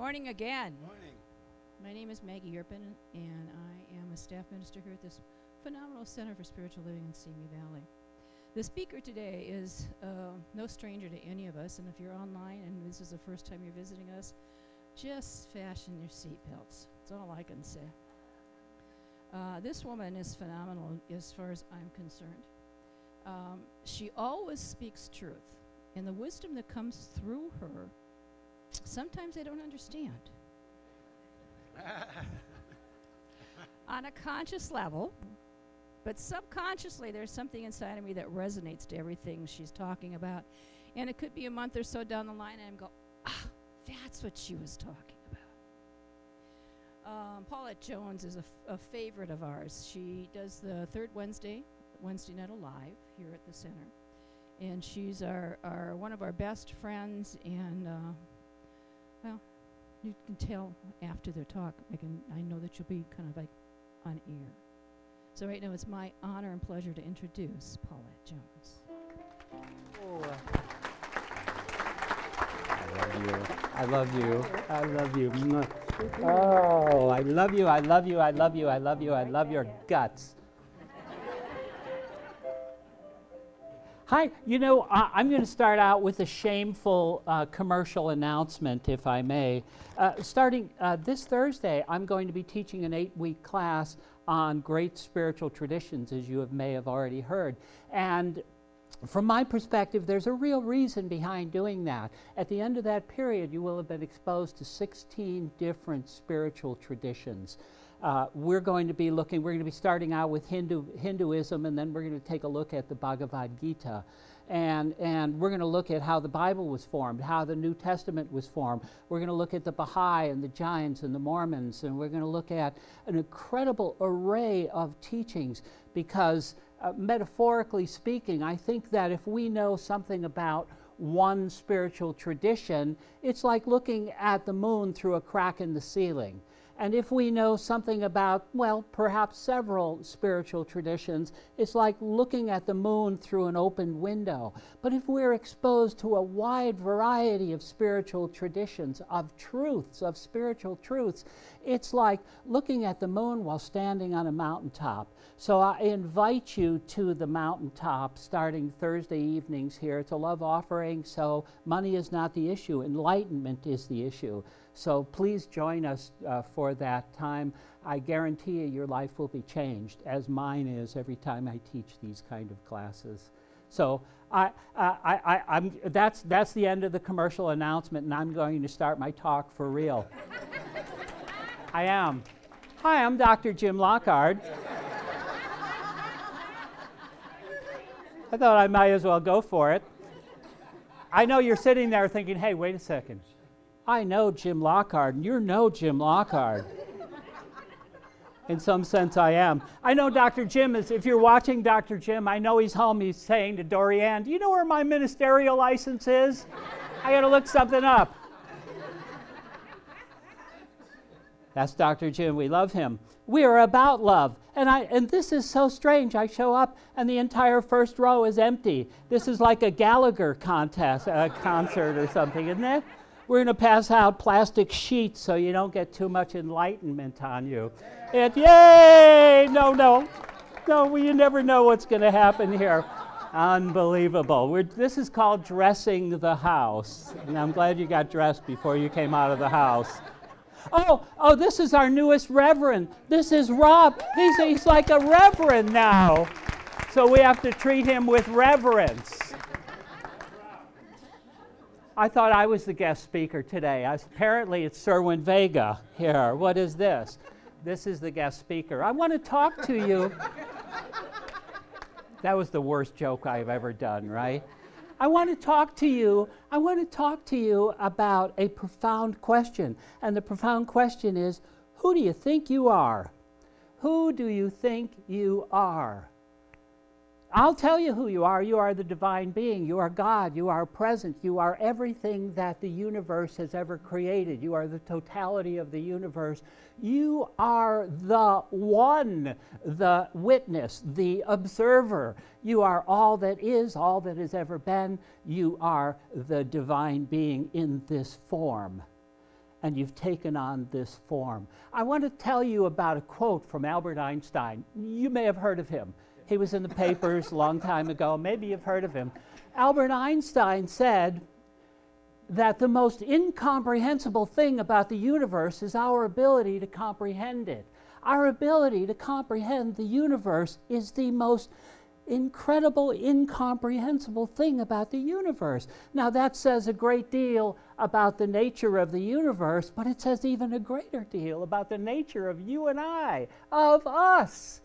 morning again. Morning. My name is Maggie Yerpin, and I am a staff minister here at this phenomenal Center for Spiritual Living in Simi Valley. The speaker today is no stranger to any of us, and if you're online and this is the first time you're visiting us, just fasten your seatbelts. That's all I can say. This woman is phenomenal as far as I'm concerned. She always speaks truth, and the wisdom that comes through her, sometimes I don't understand. On a conscious level, but subconsciously there's something inside of me that resonates to everything she's talking about. And it could be a month or so down the line and I'm go, that's what she was talking about. Paulette Jones is a favorite of ours. She does the third Wednesday Night Alive here at the center. And she's our one of our best friends, and well, you can tell after the talk, I know that you'll be kind of like on air. So right now it's my honor and pleasure to introduce Paulette Jones. I love you. I love you. Oh, I love you. I love you. I love you. I love you. I love your guts. Hi, I'm going to start out with a shameful commercial announcement, if I may. Starting this Thursday, I'm going to be teaching an 8-week class on great spiritual traditions, as you may have already heard. And from my perspective, there's a real reason behind doing that. At the end of that period, you will have been exposed to 16 different spiritual traditions. We're going to be starting out with Hinduism, and then we're going to take a look at the Bhagavad Gita. And we're going to look at how the Bible was formed, how the New Testament was formed. We're going to look at the Baha'i and the Jains and the Mormons, and we're going to look at an incredible array of teachings because, metaphorically speaking, I think that if we know something about one spiritual tradition, it's like looking at the moon through a crack in the ceiling. And if we know something about, well, perhaps several spiritual traditions, it's like looking at the moon through an open window. But if we're exposed to a wide variety of spiritual traditions, of truths, of spiritual truths, it's like looking at the moon while standing on a mountaintop. So I invite you to the mountaintop starting Thursday evenings here. It's a love offering, so money is not the issue. Enlightenment is the issue. So please join us for that time. I guarantee you your life will be changed, as mine is every time I teach these kind of classes. So that's the end of the commercial announcement, and I'm going to start my talk for real. I am. Hi, I'm Dr. Jim Lockard. I thought I might as well go for it. I know you're sitting there thinking, hey, wait a second. I know Jim Lockard, and you're no Jim Lockard. In some sense, I am. I know Dr. Jim is, if you're watching Dr. Jim, I know he's home, he's saying to Dorianne, do you know where my ministerial license is? I got to look something up. That's Dr. Jim. We love him. We are about love. And this is so strange. I show up and the entire first row is empty. This is like a Gallagher contest, a concert or something, isn't it? We're going to pass out plastic sheets so you don't get too much enlightenment on you. Yay! No, you never know what's going to happen here. Unbelievable. This is called dressing the house. And I'm glad you got dressed before you came out of the house. Oh, this is our newest reverend. This is Rob. He's like a reverend now. So we have to treat him with reverence. I thought I was the guest speaker today. Apparently it's Serwin Vega here. What is this? This is the guest speaker. I want to talk to you. That was the worst joke I've ever done, right? I want to talk to you about a profound question. And the profound question is, who do you think you are? Who do you think you are? I'll tell you who you are. You are the divine being. You are God. You are present. You are everything that the universe has ever created. You are the totality of the universe. You are the one, the witness, the observer. You are all that has ever been. You are the divine being in this form. and you've taken on this form. I want to tell you about a quote from Albert Einstein. You may have heard of him. He was in the papers a long time ago. Maybe you've heard of him. Albert Einstein said that the most incomprehensible thing about the universe is our ability to comprehend it. Our ability to comprehend the universe is the most incredible, incomprehensible thing about the universe. Now that says a great deal about the nature of the universe, but it says even a greater deal about the nature of you and I, of us.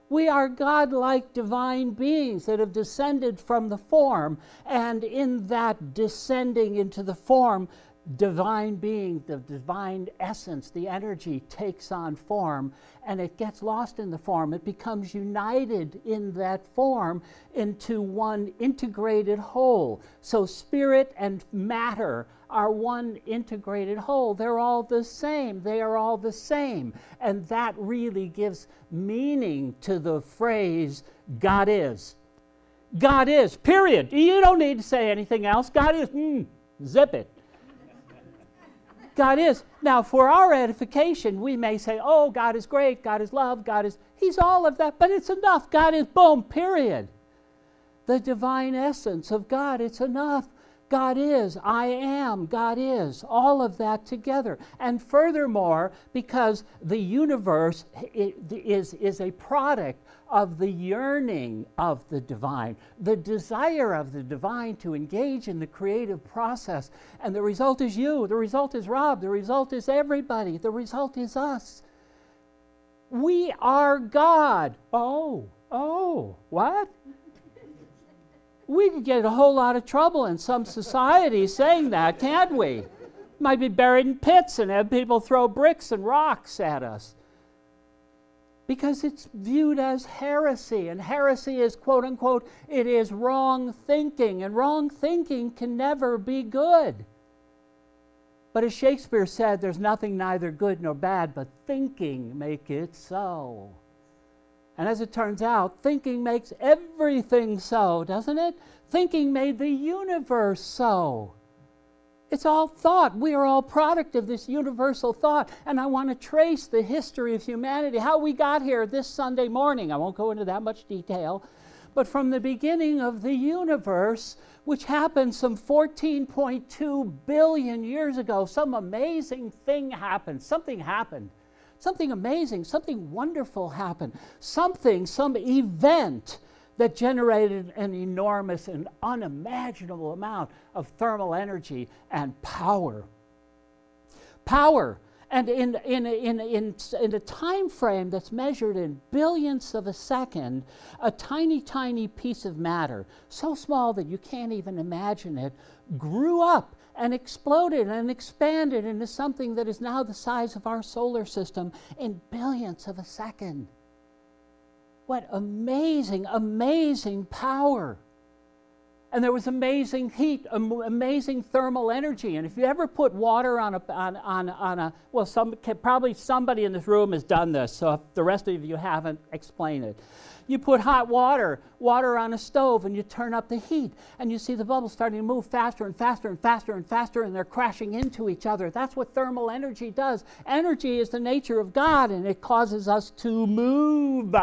We are God-like divine beings that have descended from the form, and in that descending into the form, divine being, the divine essence, the energy takes on form, and it gets lost in the form. It becomes united in that form into one integrated whole. So spirit and matter are one integrated whole. They're all the same. They are all the same. And that really gives meaning to the phrase, God is. God is, period. You don't need to say anything else. God is, zip it. God is. Now, for our edification, we may say, oh, God is great, God is love, God is, He's all of that, but it's enough. God is, boom, period. The divine essence of God, it's enough. God is, I am, God is, all of that together. And furthermore, because the universe is a product of the yearning of the divine, the desire of the divine to engage in the creative process. And the result is you, the result is Rob, the result is everybody, the result is us. We are God. Oh, what? We could get a whole lot of trouble in some societies saying that, can't we? Might be buried in pits and have people throw bricks and rocks at us. Because it's viewed as heresy, and heresy is, quote unquote, it is wrong thinking, and wrong thinking can never be good. But as Shakespeare said, there's nothing neither good nor bad, but thinking make it so. And as it turns out, thinking makes everything so, doesn't it? Thinking made the universe so. It's all thought. We are all product of this universal thought. And I want to trace the history of humanity, how we got here this Sunday morning. I won't go into that much detail. But from the beginning of the universe, which happened some 14.2 billion years ago, some amazing thing happened. Something happened. Something amazing, something wonderful happened. Some event that generated an enormous and unimaginable amount of thermal energy and power. Power. And in a time frame that's measured in billionths of a second, a tiny, tiny piece of matter, so small that you can't even imagine it, grew up and exploded and expanded into something that is now the size of our solar system in billionths of a second. What amazing, amazing power. And there was amazing heat, amazing thermal energy. And if you ever put water on a well, probably somebody in this room has done this, so if the rest of you haven't, explain it. You put hot water on a stove, and you turn up the heat, and you see the bubbles starting to move faster and faster and faster and faster, and they're crashing into each other. That's what thermal energy does. Energy is the nature of God, and it causes us to move.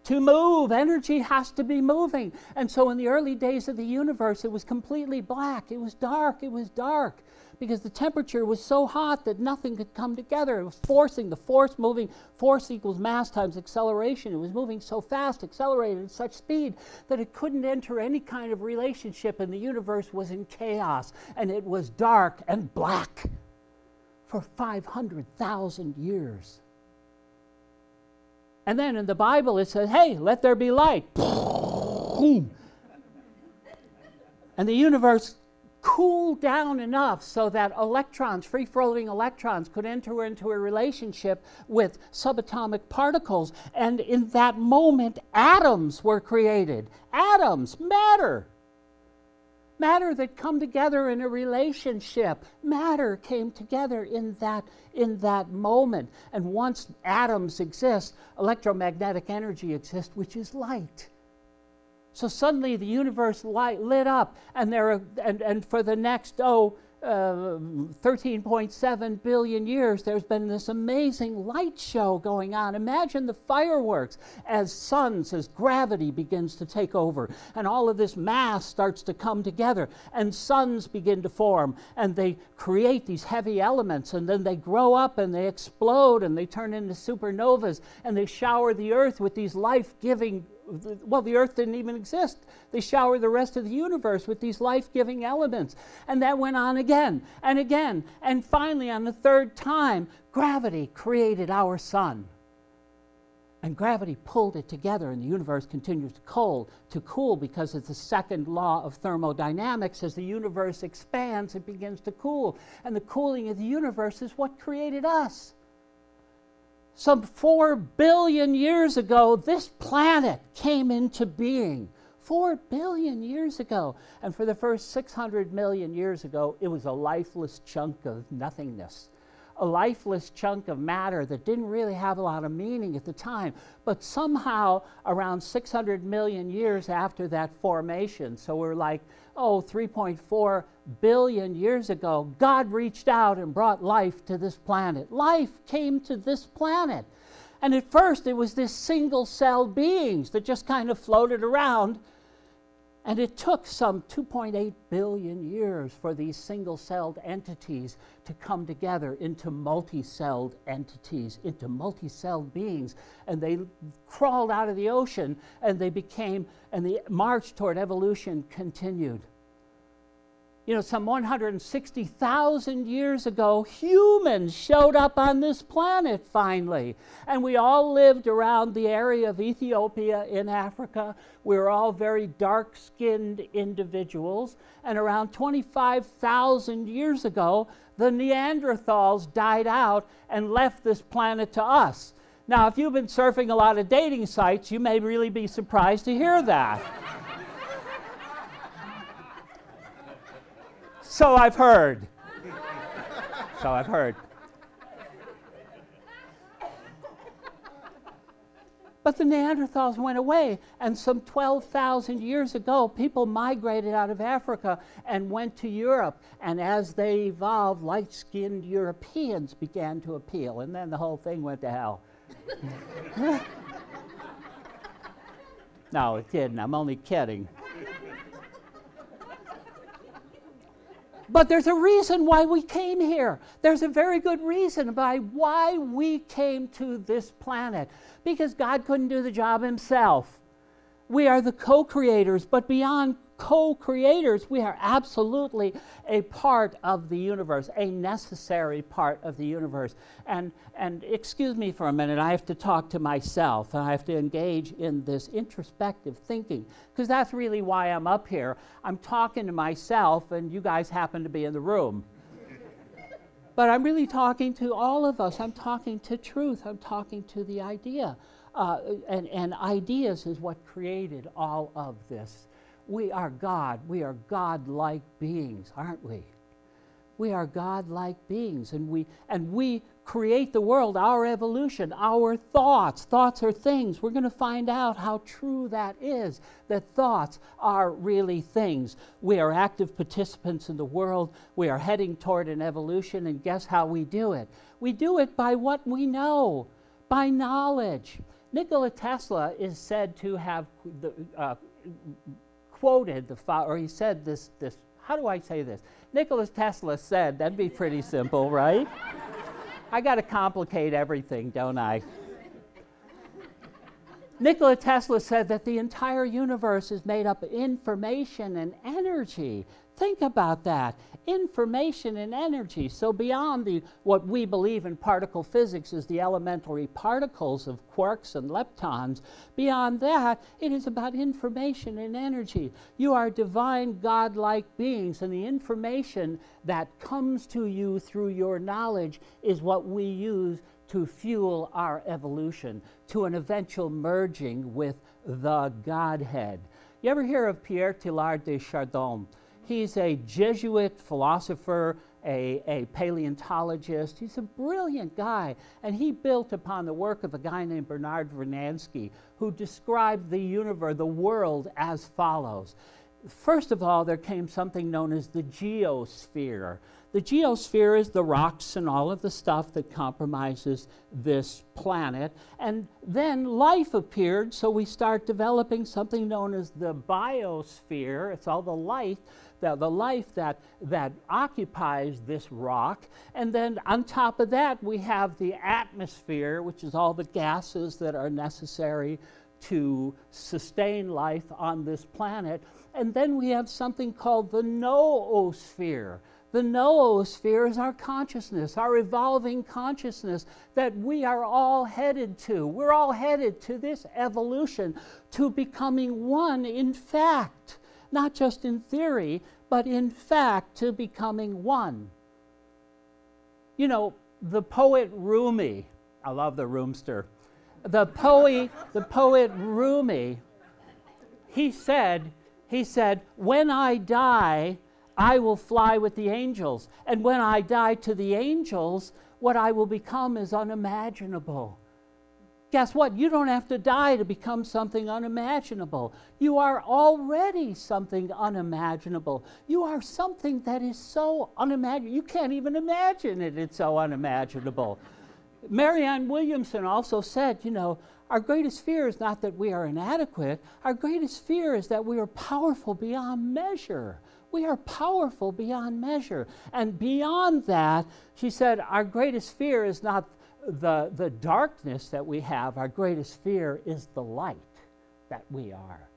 To move, energy has to be moving. And so in the early days of the universe, it was completely black. It was dark. It was dark. Because the temperature was so hot that nothing could come together. It was forcing, the force moving, force equals mass times acceleration. It was moving so fast, accelerated at such speed, that it couldn't enter any kind of relationship, and the universe was in chaos. And it was dark and black for 500,000 years. And then in the Bible it says, hey, let there be light. And the universe cooled down enough so that electrons, free-floating electrons, could enter into a relationship with subatomic particles. And in that moment, atoms were created. Atoms, matter. Matter that come together in a relationship. Matter came together in that moment. And once atoms exist, electromagnetic energy exists, which is light. So suddenly the universe lit up, and for the next 13.7 billion years, there's been this amazing light show going on. Imagine the fireworks as gravity begins to take over, and all of this mass starts to come together, and suns begin to form, and they create these heavy elements, and then they grow up, and they explode, and they turn into supernovas, and they shower the earth with these life-giving, well, the earth didn't even exist. They showered the rest of the universe with these life-giving elements. And that went on again and again. And finally, on the third time, gravity created our sun. And gravity pulled it together, and the universe continues to cool because it's the second law of thermodynamics. As the universe expands, it begins to cool. And the cooling of the universe is what created us. Some 4 billion years ago, this planet came into being. 4 billion years ago. And for the first 600 million years ago, it was a lifeless chunk of nothingness. A lifeless chunk of matter that didn't really have a lot of meaning at the time. But somehow, around 600 million years after that formation, so we're like, 3.4 billion years ago, God reached out and brought life to this planet. Life came to this planet. And at first, it was this single-celled beings that just kind of floated around. And it took some 2.8 billion years for these single-celled entities to come together into multi-celled entities, into multi-celled beings. And they crawled out of the ocean, and they became, and the march toward evolution continued. You know, some 160,000 years ago, humans showed up on this planet finally. And we all lived around the area of Ethiopia in Africa. We were all very dark-skinned individuals. And around 25,000 years ago, the Neanderthals died out and left this planet to us. Now, if you've been surfing a lot of dating sites, you may really be surprised to hear that. So I've heard. So I've heard. But the Neanderthals went away, and some 12,000 years ago, people migrated out of Africa and went to Europe. And as they evolved, light-skinned Europeans began to appeal, and then the whole thing went to hell. No, it didn't. I'm only kidding. But there's a reason why we came here. There's a very good reason why we came to this planet. Because God couldn't do the job himself. We are the co-creators, but beyond co-creators, we are absolutely a part of the universe, a necessary part of the universe. And excuse me for a minute, I have to talk to myself, and I have to engage in this introspective thinking, because that's really why I'm up here. I'm talking to myself, and you guys happen to be in the room. But I'm really talking to all of us. I'm talking to truth. I'm talking to the idea. And ideas is what created all of this. We are God. We are God-like beings, aren't we? We are God-like beings, and we create the world, our evolution, our thoughts. Thoughts are things. We're going to find out how true that is, that thoughts are really things. We are active participants in the world. We are heading toward an evolution, and guess how we do it? We do it by what we know, by knowledge. Nikola Tesla is said to have quoted or he said this, how do I say this? Nikola Tesla said, that'd be pretty simple, right? I got to complicate everything, don't I? Nikola Tesla said that the entire universe is made up of information and energy. Think about that. Information and energy. So beyond what we believe in particle physics is the elementary particles of quarks and leptons, beyond that, it is about information and energy. You are divine, God-like beings, and the information that comes to you through your knowledge is what we use to fuel our evolution, to an eventual merging with the Godhead. You ever hear of Pierre Teilhard de Chardin? He's a Jesuit philosopher, a paleontologist. He's a brilliant guy, and he built upon the work of a guy named Bernard Vernadsky, who described the universe, the world, as follows. First of all, there came something known as the geosphere. The geosphere is the rocks and all of the stuff that compromises this planet. And then life appeared, so we start developing something known as the biosphere. It's all the life that occupies this rock. And then on top of that, we have the atmosphere, which is all the gases that are necessary to sustain life on this planet. And then we have something called the noosphere. The noosphere is our consciousness, our evolving consciousness that we are all headed to. We're all headed to this evolution, to becoming one in fact, not just in theory, but in fact to becoming one. You know, the poet Rumi, I love the Roomster, the poet Rumi, he said, when I die, I will fly with the angels. And when I die to the angels, what I will become is unimaginable. Guess what? You don't have to die to become something unimaginable. You are already something unimaginable. You are something that is so unimaginable. You can't even imagine it. It's so unimaginable. Marianne Williamson also said, you know, our greatest fear is not that we are inadequate. Our greatest fear is that we are powerful beyond measure. We are powerful beyond measure. And beyond that, she said, our greatest fear is not the darkness that we have. Our greatest fear is the light that we are.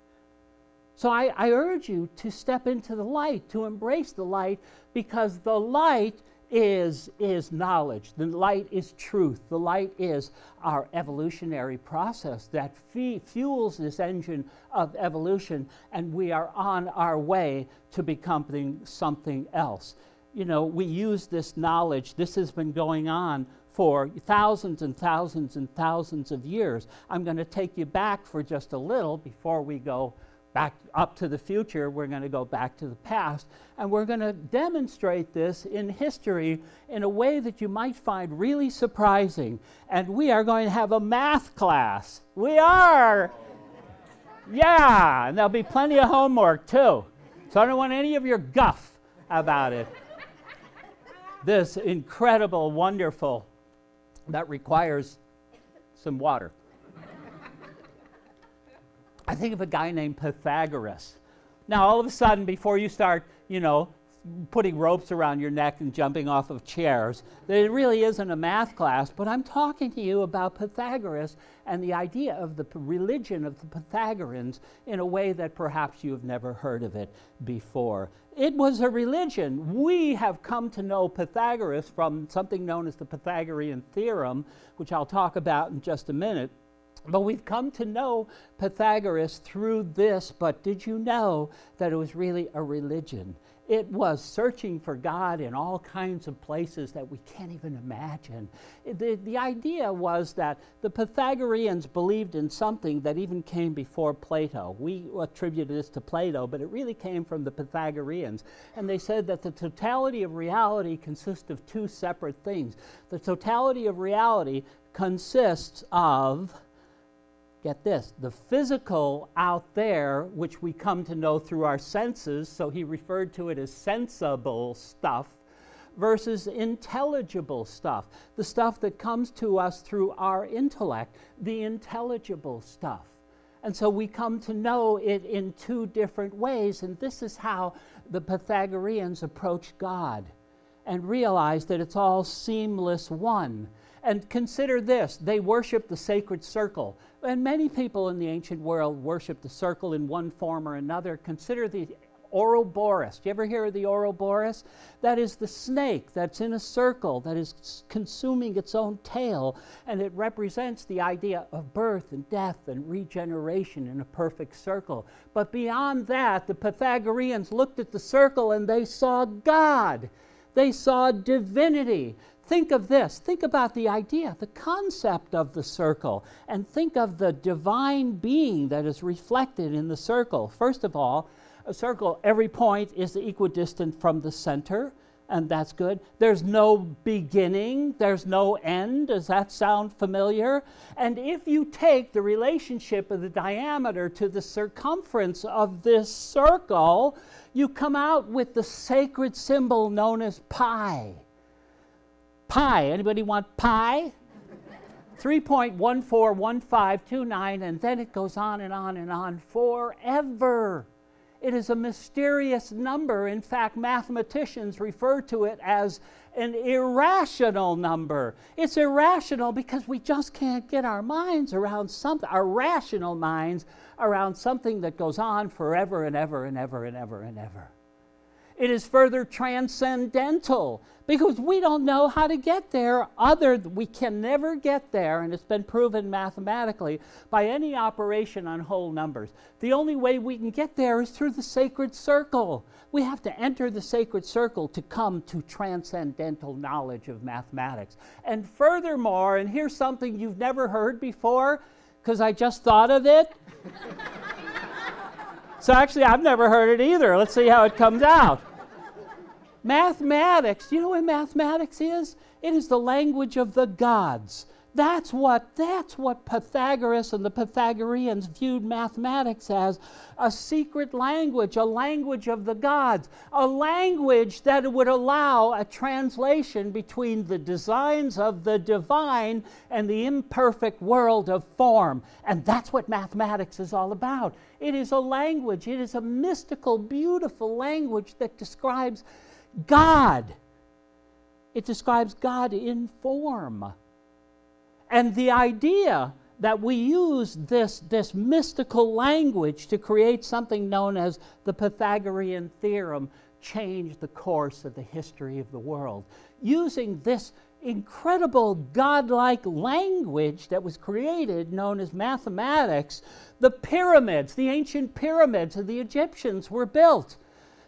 So I urge you to step into the light, to embrace the light, because the light is knowledge. The light is truth. The light is our evolutionary process that fuels this engine of evolution, and we are on our way to becoming something else. You know, we use this knowledge. This has been going on for thousands and thousands and thousands of years. I'm going to take you back for just a little before we go back up to the future. We're going to go back to the past, and we're going to demonstrate this in history in a way that you might find really surprising. And we are going to have a math class. We are! Yeah, and there'll be plenty of homework too. So I don't want any of your guff about it. This incredible, wonderful, that requires some water. I think of a guy named Pythagoras. Now, all of a sudden, before you start, you know, putting ropes around your neck and jumping off of chairs, there really isn't a math class, but I'm talking to you about Pythagoras and the idea of the religion of the Pythagoreans in a way that perhaps you have never heard of it before. It was a religion. We have come to know Pythagoras from something known as the Pythagorean theorem, which I'll talk about in just a minute. But we've come to know Pythagoras through this, but did you know that it was really a religion? It was searching for God in all kinds of places that we can't even imagine. The idea was that the Pythagoreans believed in something that even came before Plato. We attribute this to Plato, but it really came from the Pythagoreans. And they said that the totality of reality consists of two separate things. The totality of reality consists of, get this, the physical out there, which we come to know through our senses, so he referred to it as sensible stuff, versus intelligible stuff, the stuff that comes to us through our intellect, the intelligible stuff. And so we come to know it in two different ways, and this is how the Pythagoreans approached God and realized that it's all seamless one. And consider this, they worship the sacred circle. And many people in the ancient world worship the circle in one form or another. Consider the Ouroboros. Do you ever hear of the Ouroboros? That is the snake that's in a circle that is consuming its own tail, and it represents the idea of birth and death and regeneration in a perfect circle. But beyond that, the Pythagoreans looked at the circle and they saw God. They saw divinity. Think of this. Think about the idea, the concept of the circle, and think of the divine being that is reflected in the circle. First of all, a circle, every point is equidistant from the center, and that's good. There's no beginning, there's no end. Does that sound familiar? And if you take the relationship of the diameter to the circumference of this circle, you come out with the sacred symbol known as pi. Pi, anybody want pi? 3.141529, and then it goes on and on and on forever. It is a mysterious number. In fact, mathematicians refer to it as an irrational number. It's irrational because we just can't get our minds around something, our rational minds around something that goes on forever and ever and ever and ever and ever. It is further transcendental because we don't know how to get there. We can never get there, and it's been proven mathematically, by any operation on whole numbers. The only way we can get there is through the sacred circle. We have to enter the sacred circle to come to transcendental knowledge of mathematics. And furthermore, and here's something you've never heard before, because I just thought of it. So actually, I've never heard it either. Let's see how it comes out. Mathematics, you know what mathematics is? It is the language of the gods. That's what Pythagoras and the Pythagoreans viewed mathematics as, a secret language, a language of the gods, a language that would allow a translation between the designs of the divine and the imperfect world of form. And that's what mathematics is all about. It is a language, it is a mystical, beautiful language that describes God. It describes God in form. And the idea that we use this mystical language to create something known as the Pythagorean theorem changed the course of the history of the world. Using this incredible godlike language that was created, known as mathematics, the pyramids, the ancient pyramids of the Egyptians were built,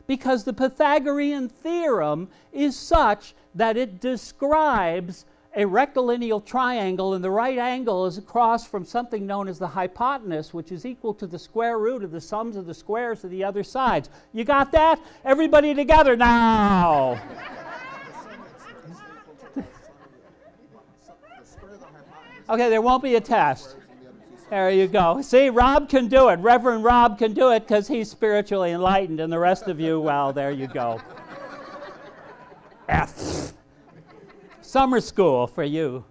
because the Pythagorean theorem is such that it describes a rectilineal triangle, and the right angle is across from something known as the hypotenuse, which is equal to the square root of the sums of the squares of the other sides. You got that? Everybody together now. Okay, there won't be a test. There you go. See, Rob can do it. Reverend Rob can do it because he's spiritually enlightened, and the rest of you, well, there you go. F. Summer school for you.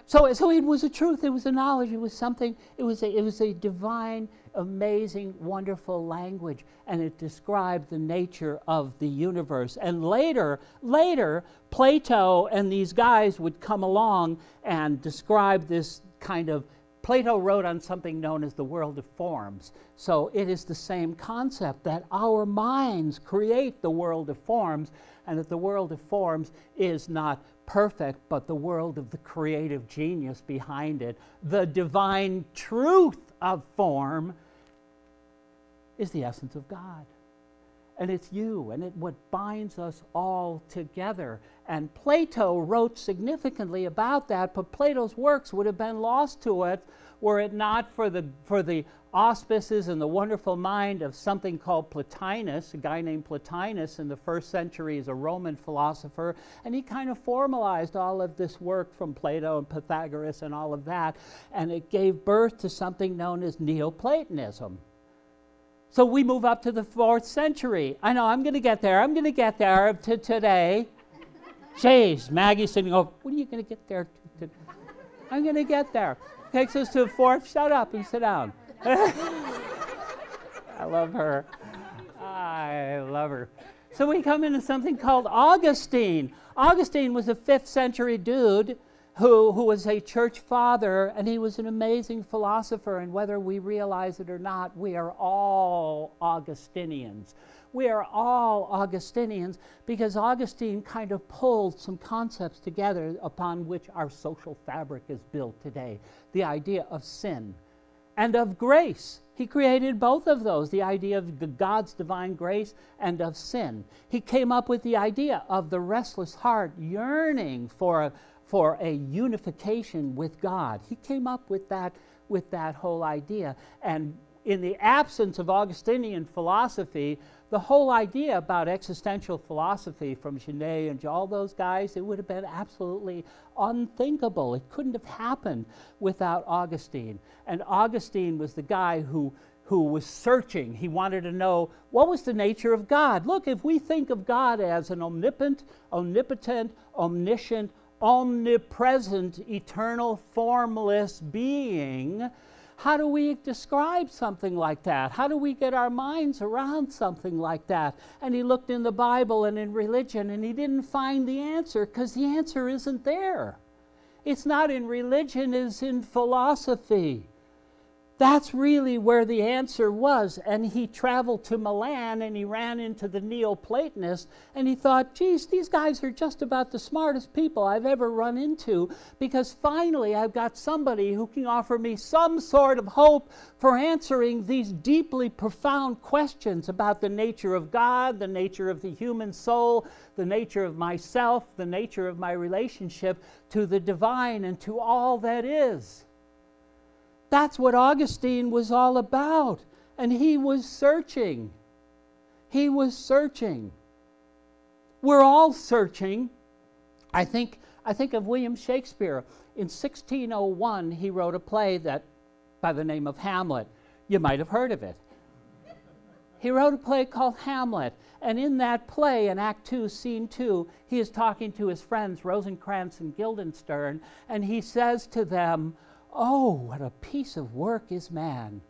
So it was a truth. It was a knowledge. It was something. It was a divine, amazing, wonderful language, and it described the nature of the universe. And later, Plato and these guys would come along and describe this kind of. Plato wrote on something known as the world of forms. So it is the same concept that our minds create the world of forms, and that the world of forms is not perfect, but the world of the creative genius behind it. The divine truth of form is the essence of God. And it's you, and what binds us all together. And Plato wrote significantly about that, but Plato's works would have been lost to it were it not for the auspices and the wonderful mind of something called Plotinus, a guy named Plotinus in the 1st century is a Roman philosopher, and he kind of formalized all of this work from Plato and Pythagoras and all of that, and it gave birth to something known as Neoplatonism. So we move up to the 4th century. I know, I'm going to get there to today. Jeez, Maggie's sitting over, when are you going to get there? I'm going to get there. Takes us to the 4th, shut up and sit down. I love her. I love her. So we come into something called Augustine. Augustine was a 5th century dude who was a church father, and he was an amazing philosopher, and whether we realize it or not, we are all Augustinians. We are all Augustinians because Augustine kind of pulled some concepts together upon which our social fabric is built today. The idea of sin and of grace. He created both of those, the idea of God's divine grace and of sin. He came up with the idea of the restless heart yearning for a unification with God. He came up with that whole idea. And in the absence of Augustinian philosophy, the whole idea about existential philosophy from Genet and all those guys, it would have been absolutely unthinkable. It couldn't have happened without Augustine. And Augustine was the guy who was searching. He wanted to know what was the nature of God. Look, if we think of God as an omnipotent, omniscient, omnipresent, eternal, formless being, how do we describe something like that? How do we get our minds around something like that? And he looked in the Bible and in religion, and he didn't find the answer because the answer isn't there. It's not in religion, it's in philosophy. That's really where the answer was. And he traveled to Milan and he ran into the Neoplatonists and he thought, geez, these guys are just about the smartest people I've ever run into, because finally I've got somebody who can offer me some sort of hope for answering these deeply profound questions about the nature of God, the nature of the human soul, the nature of myself, the nature of my relationship to the divine and to all that is. That's what Augustine was all about. And he was searching. He was searching. We're all searching. I think of William Shakespeare. In 1601, he wrote a play that, by the name of Hamlet. You might have heard of it. He wrote a play called Hamlet. And in that play, in Act 2, Scene 2, he is talking to his friends, Rosencrantz and Guildenstern, and he says to them, "Oh, what a piece of work is man!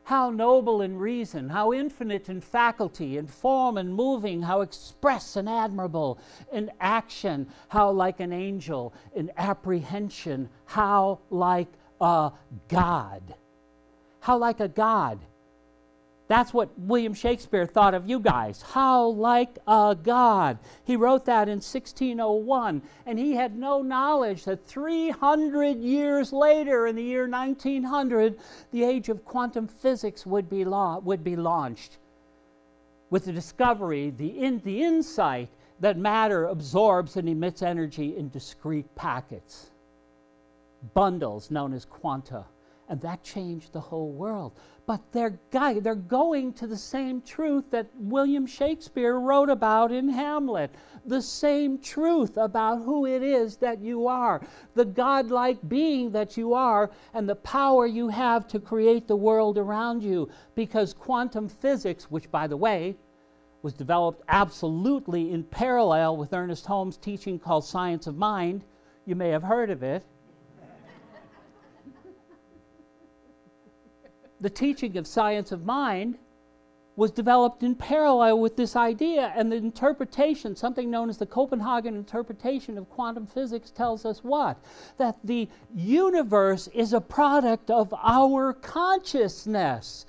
How noble in reason, how infinite in faculty, in form and moving, how express and admirable in action, how like an angel in apprehension, how like a god." How like a god. That's what William Shakespeare thought of you guys. How like a god. He wrote that in 1601, and he had no knowledge that 300 years later, in the year 1900, the age of quantum physics would be launched with the discovery, the insight that matter absorbs and emits energy in discrete packets, bundles known as quanta. And that changed the whole world. But they're going to the same truth that William Shakespeare wrote about in Hamlet. The same truth about who it is that you are. The godlike being that you are, and the power you have to create the world around you. Because quantum physics, which, by the way, was developed absolutely in parallel with Ernest Holmes' teaching called Science of Mind. You may have heard of it. The teaching of Science of Mind was developed in parallel with this idea, and the interpretation, something known as the Copenhagen interpretation of quantum physics, tells us what? That the universe is a product of our consciousness.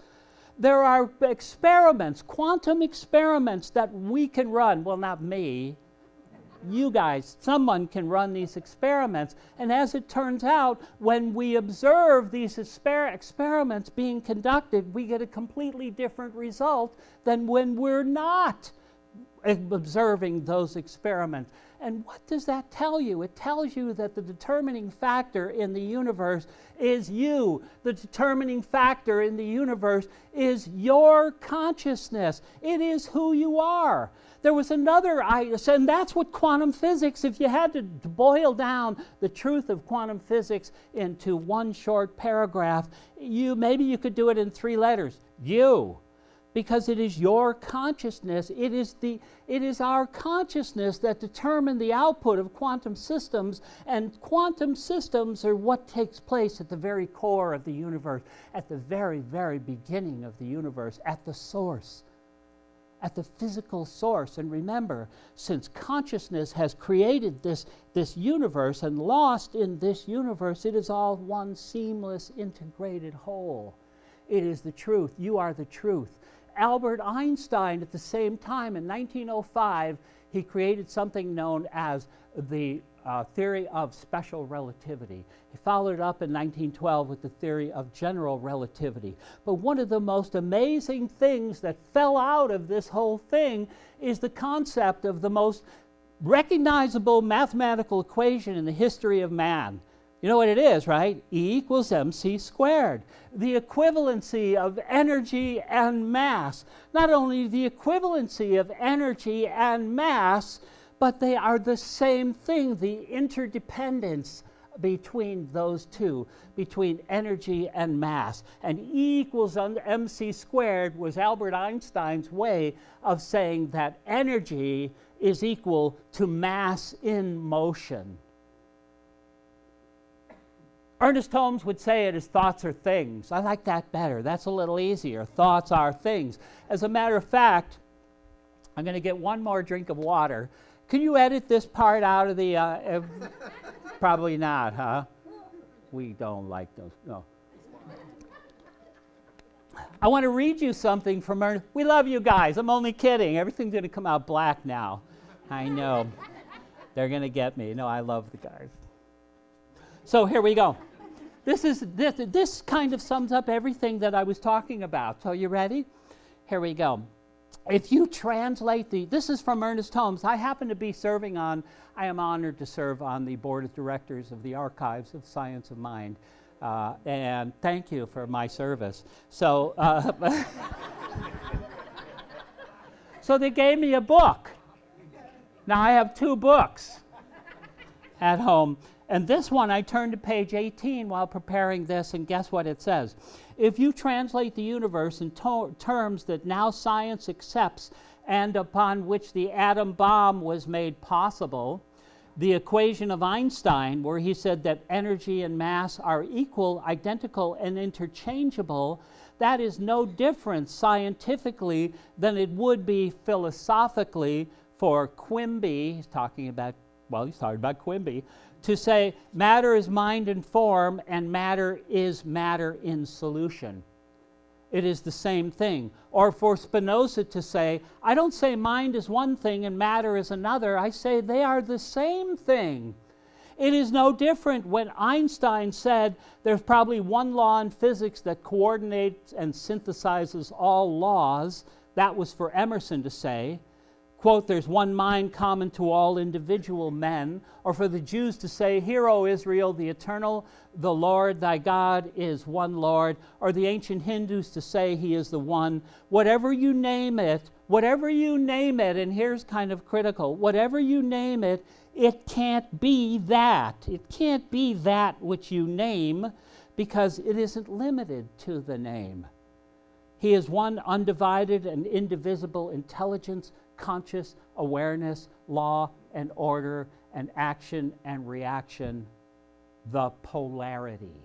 There are experiments, quantum experiments that we can run. Well, not me. You guys, someone can run these experiments. And as it turns out, when we observe these experiments being conducted, we get a completely different result than when we're not observing those experiments. And what does that tell you? It tells you that the determining factor in the universe is you. The determining factor in the universe is your consciousness. It is who you are. There was another, and that's what quantum physics, if you had to boil down the truth of quantum physics into one short paragraph, maybe you could do it in 3 letters. You. Because it is your consciousness, it is our consciousness that determine the output of quantum systems, and quantum systems are what takes place at the very core of the universe, at the very, very beginning of the universe, at the source, at the physical source. And remember, since consciousness has created this universe and lost in this universe, it is all one seamless, integrated whole. It is the truth. You are the truth. Albert Einstein, at the same time, in 1905, he created something known as the theory of special relativity. He followed it up in 1912 with the theory of general relativity. But one of the most amazing things that fell out of this whole thing is the concept of the most recognizable mathematical equation in the history of man. You know what it is, right? E equals mc squared. The equivalency of energy and mass. Not only the equivalency of energy and mass, but they are the same thing, the interdependence between those two, between energy and mass. And E equals mc squared was Albert Einstein's way of saying that energy is equal to mass in motion. Ernest Holmes would say it as thoughts are things. I like that better. That's a little easier. Thoughts are things. As a matter of fact, I'm going to get one more drink of water. Can you edit this part out of the... probably not, huh? We don't like those. No. I want to read you something from Ernest. We love you guys. I'm only kidding. Everything's going to come out black now. I know. They're going to get me. No, I love the guys. So here we go. This kind of sums up everything that I was talking about. So you ready? Here we go. If you translate this is from Ernest Holmes. I happen to be I am honored to serve on the board of directors of the Archives of Science of Mind. And thank you for my service. So, so they gave me a book. Now I have 2 books at home. And this one, I turned to page 18 while preparing this, and guess what it says? If you translate the universe in terms that now science accepts and upon which the atom bomb was made possible, the equation of Einstein, where he said that energy and mass are equal, identical, and interchangeable, that is no different scientifically than it would be philosophically for Quimby, he's talking about Quimby, to say matter is mind in form and matter is matter in solution. It is the same thing. Or for Spinoza to say, I don't say mind is one thing and matter is another, I say they are the same thing. It is no different when Einstein said there's probably one law in physics that coordinates and synthesizes all laws. That was for Emerson to say. Quote, there's one mind common to all individual men, or for the Jews to say, Hear, O Israel, the eternal, the Lord thy God is one Lord, or the ancient Hindus to say he is the one. Whatever you name it, and here's kind of critical, whatever you name it, it can't be that. It can't be that which you name, because it isn't limited to the name. He is one undivided and indivisible intelligence, conscious awareness, law and order, and action and reaction, the polarity.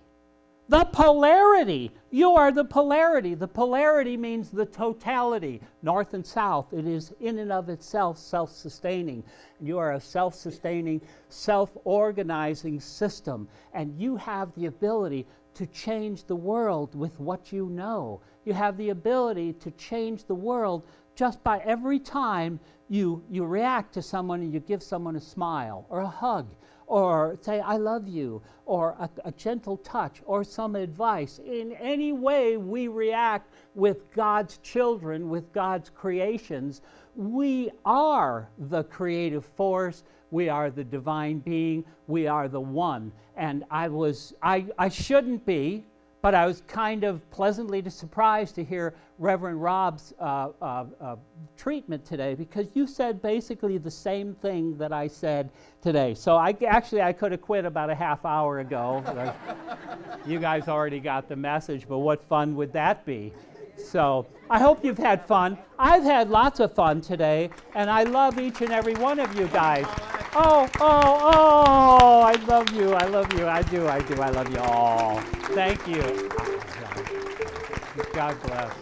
The polarity! You are the polarity. The polarity means the totality, north and south. It is in and of itself self-sustaining. You are a self-sustaining, self-organizing system, and you have the ability to change the world with what you know. You have the ability to change the world just by every time you react to someone and you give someone a smile or a hug or say, I love you, or a gentle touch or some advice. In any way we react with God's children, with God's creations, we are the creative force. We are the divine being. We are the one. And I shouldn't be, but I was kind of pleasantly surprised to hear Reverend Rob's treatment today, because you said basically the same thing that I said today. So I could have quit about a half hour ago. You guys already got the message, but what fun would that be? So I hope you've had fun. I've had lots of fun today, and I love each and every one of you guys. Oh, I love you. I do. I love you all. Thank you. God bless.